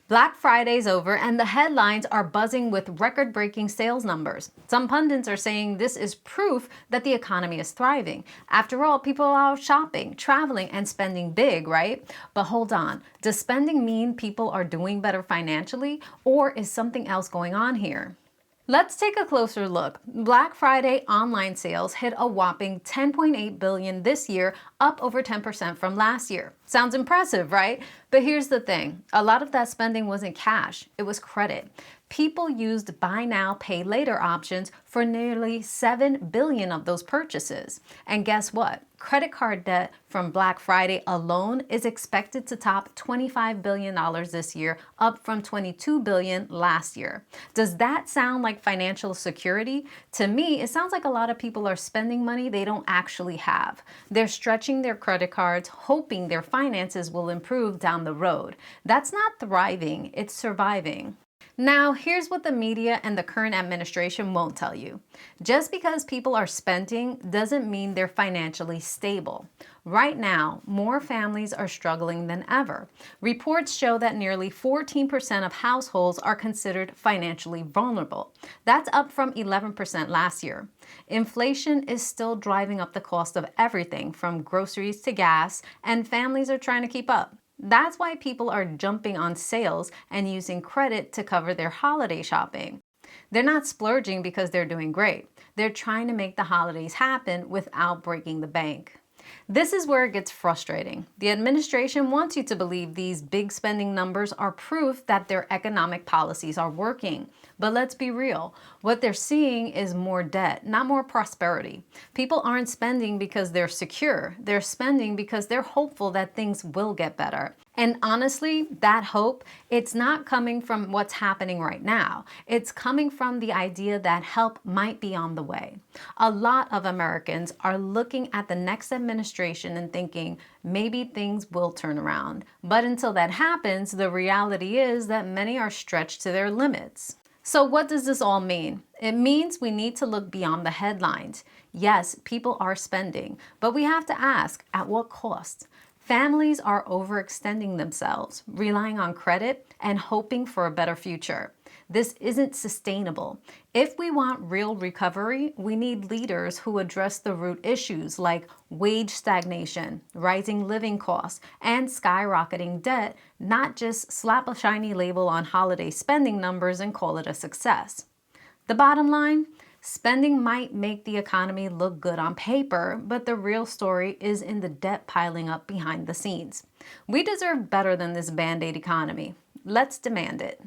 Black Friday's over and the headlines are buzzing with record-breaking sales numbers. Some pundits are saying this is proof that the economy is thriving. After all, people are out shopping, traveling, and spending big, right? But hold on, does spending mean people are doing better financially, or is something else going on here? Let's take a closer look. Black Friday online sales hit a whopping 10.8 billion this year, up over 10% from last year. Sounds impressive, right? But here's the thing. A lot of that spending wasn't cash, it was credit. People used buy now, pay later options for nearly 7 billion of those purchases. And guess what? Credit card debt from Black Friday alone is expected to top $25 billion this year, up from $22 billion last year. Does that sound like financial security? To me, it sounds like a lot of people are spending money they don't actually have. They're stretching their credit cards, hoping their finances will improve down the road. That's not thriving, it's surviving. Now, here's what the media and the current administration won't tell you. Just because people are spending doesn't mean they're financially stable. Right now, more families are struggling than ever. Reports show that nearly 14% of households are considered financially vulnerable. That's up from 11% last year. Inflation is still driving up the cost of everything from groceries to gas, and families are trying to keep up. That's why people are jumping on sales and using credit to cover their holiday shopping. They're not splurging because they're doing great. They're trying to make the holidays happen without breaking the bank. This is where it gets frustrating. The administration wants you to believe these big spending numbers are proof that their economic policies are working. But let's be real. What they're seeing is more debt, not more prosperity. People aren't spending because they're secure. They're spending because they're hopeful that things will get better. And honestly, that hope, it's not coming from what's happening right now. It's coming from the idea that help might be on the way. A lot of Americans are looking at the next administration and thinking maybe things will turn around. But until that happens, the reality is that many are stretched to their limits. So what does this all mean? It means we need to look beyond the headlines. Yes, people are spending, but we have to ask, at what cost? Families are overextending themselves, relying on credit and hoping for a better future. This isn't sustainable. If we want real recovery, we need leaders who address the root issues like wage stagnation, rising living costs, and skyrocketing debt, not just slap a shiny label on holiday spending numbers and call it a success. The bottom line? Spending might make the economy look good on paper, but the real story is in the debt piling up behind the scenes. We deserve better than this Band-Aid economy. Let's demand it.